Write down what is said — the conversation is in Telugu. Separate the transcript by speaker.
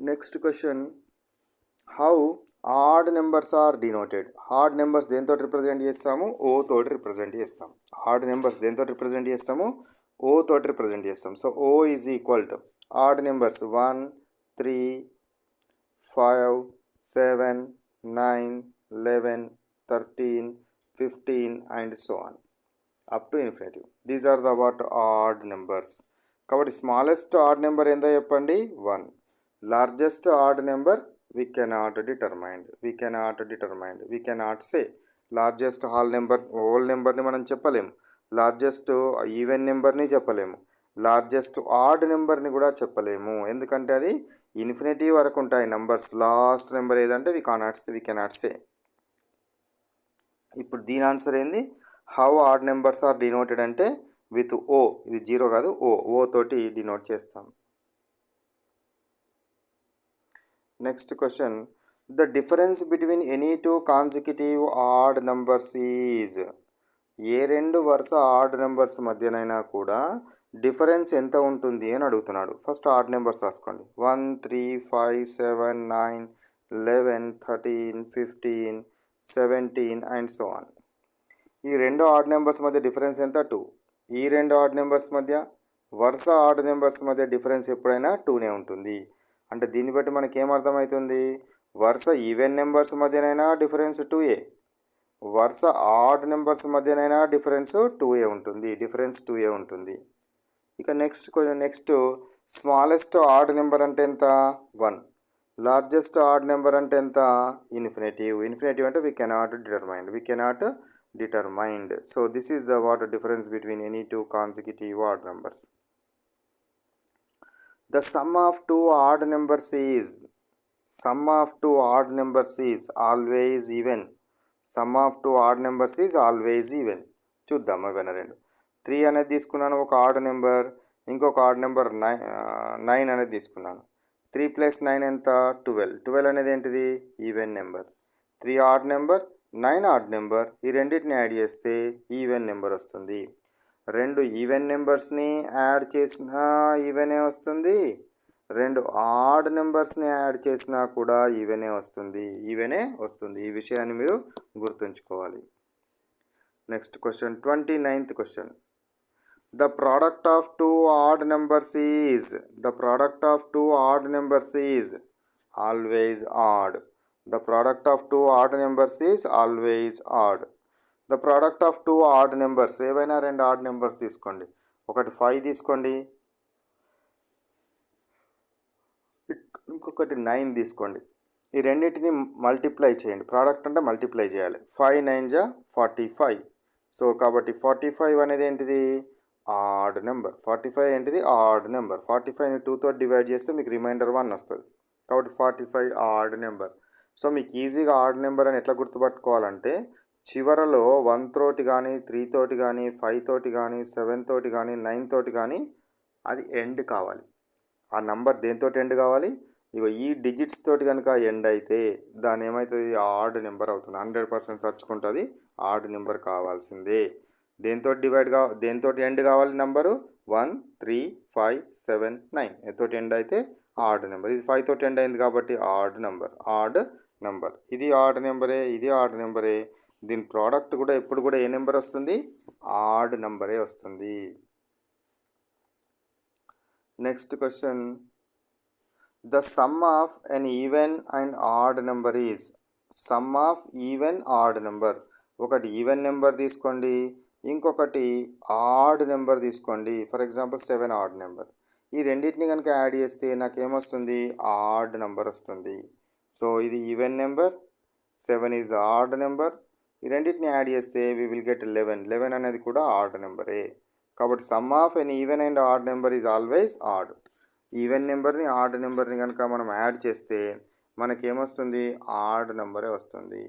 Speaker 1: Next question, how odd numbers are denoted. Odd numbers దేంతో రిప్రజెంట్ చేస్తాము? ఓ తోటి రిప్రజెంట్ చేస్తాం. ఆడ్ నెంబర్స్ దేంతో రిప్రజెంట్ చేస్తాము? ఓ తోటి రిప్రజెంట్ చేస్తాం. So O is equal to odd numbers 1, 3, 5, 7, 9, 11, 13, 15 and so on up to infinity. These are the what odd numbers. కాబట్టి స్మాలెస్ట్ ఆడ్ నెంబర్ ఏందో చెప్పండి? 1. Largest odd number we cannot say. Largest whole నెంబర్ని మనం చెప్పలేము. లార్జెస్ట్ ఈవెన్ నెంబర్ని చెప్పలేము. లార్జెస్ట్ ఆడ్ నెంబర్ని కూడా చెప్పలేము. ఎందుకంటే అది ఇన్ఫినిటీ వరకు ఉంటాయి నంబర్స్. లాస్ట్ నెంబర్ ఏదంటే వి కెనాట్ సే. ఇప్పుడు దీని ఆన్సర్ ఏంది? How odd numbers are denoted అంటే విత్ ఓ. ఇది 0 కాదు, ఓ తోటి డినోట్ చేస్తాం. Next question, the difference between any two consecutive odd numbers is. ఏ రెండు వరుస ఆడ్ నెంబర్స్ మధ్యనైనా కూడా డిఫరెన్స్ ఎంత ఉంటుంది అని అడుగుతున్నాడు. ఫస్ట్ ఆడ్ నెంబర్స్ రాసుకోండి. 1, 3, 5, 7, 9, 11, 13, 15, 17 అండ్ సో ఆన్. ఈ రెండు ఆడ్ నెంబర్స్ మధ్య డిఫరెన్స్ ఎంత? 2. ఈ రెండు ఆడ్ నెంబర్స్ మధ్య, వరుస ఆడ్ నెంబర్స్ మధ్య డిఫరెన్స్ ఎప్పుడైనా 2నే ఉంటుంది. అంటే దీన్ని బట్టి మనకి ఏమర్థమవుతుంది? వరుస ఈవెన్ నెంబర్స్ మధ్యనైనా డిఫరెన్స్ 2a, వరుస ఆడ్ నెంబర్స్ మధ్యనైనా డిఫరెన్స్ 2a ఉంటుంది. ఇక నెక్స్ట్ స్మాలెస్ట్ ఆడ్ నెంబర్ అంటే ఎంత? 1. లార్జెస్ట్ ఆడ్ నెంబర్ అంటే ఎంత? ఇన్ఫినిటివ్ అంటే we cannot determine. So this is the what difference between any two consecutive odd numbers. The sum of two odd numbers is always even. చూద్దాం అవన్నీ రెండు. 3 అనేది తీసుకున్నాను ఒక ఆడ్ నెంబర్, ఇంకొక ఆడ్ నెంబర్ 9 అనేది తీసుకున్నాను. 3 + 9 ఎంత? 12 అనేది ఏంటిది? Even number. 3 odd number, 9 add number. ఈ రెండింటిని యాడ్ చేస్తే ఈవెన్ నెంబర్ వస్తుంది. రెండు ఈవెన్ నెంబర్స్ని యాడ్ చేసినా ఈవెనే వస్తుంది, రెండు ఆడ్ నెంబర్స్ని యాడ్ చేసినా కూడా ఈవెనే వస్తుంది. ఈ విషయాన్ని మీరు గుర్తుంచుకోవాలి. Next question, 29th question. The product of two odd numbers is always odd. The product of two odd numbers is always odd. The product of two odd numbers, ఏవైనా రెండు ఆడ్ నెంబర్స్ తీసుకోండి. ఒకటి 5 తీసుకోండి, ఇంకొకటి 9 తీసుకోండి. ఈ రెండింటిని మల్టిప్లై చేయండి. ప్రోడక్ట్ అంటే మల్టిప్లై చేయాలి. 5 9 జా 45. సో కాబట్టి 45 అనేది ఏంటిది? Odd number. 45 ఏంటిది? Odd number. 45ని 2తో డివైడ్ చేస్తే మీకు రిమైండర్ 1 వస్తుంది. కాబట్టి 45 ఆడ్ నెంబర్. సో మీకు ఈజీగా ఆడ్ నెంబర్ అని ఎట్లా గుర్తుపట్టుకోవాలంటే, చివరలో 1 తోటి కానీ, 3 తోటి కానీ, 5 తోటి కానీ, 7 తోటి కానీ, 9 తోటి కానీ అది ఎండ్ కావాలి. ఆ నంబర్ దేంతో ఎండ్ కావాలి? ఇగో ఈ డిజిట్స్ తోటి కనుక ఎండ్ అయితే దాని ఏమవుతుంది? ఆడ్ నెంబర్ అవుతుంది. 100% సర్చుకుంటుంది. ఆడ్ నెంబర్ కావాల్సిందే. దేంతో ఎండ్ కావాలి నంబరు? 1, 3, 5, 7, 9 తోటి ఎండ్ అయితే ఆడ్ నెంబర్. ఇది 5 తోటి ఎండ్ అయింది కాబట్టి ఆడ్ నెంబర్. ఇది ఆడ్ నెంబరే. దీని ప్రోడక్ట్ కూడా ఎప్పుడు కూడా ఏ నెంబర్ వస్తుంది? ఆడ్ నెంబరే వస్తుంది. Next question, the sum of n even and odd number is. ఒకటి ఈవెన్ నెంబర్ తీసుకోండి, ఇంకొకటి ఆడ్ నెంబర్ తీసుకోండి. For example 7 odd number. ఈ రెండింటిని కనుక యాడ్ చేస్తే నాకు ఏమొస్తుంది? ఆడ్ నెంబర్ వస్తుంది. సో ఇది even number, 7 is the odd number. ఈ రెండింటిని యాడ్ చేస్తే వి విల్ గెట్ 11 అనేది కూడా ఆడ్ నెంబరే. కాబట్టి sum of n even and odd number is always odd. Even నెంబర్ని ఆడ్ నెంబర్ని కనుక మనం యాడ్ చేస్తే మనకేమొస్తుంది? ఆడ్ నెంబరే వస్తుంది.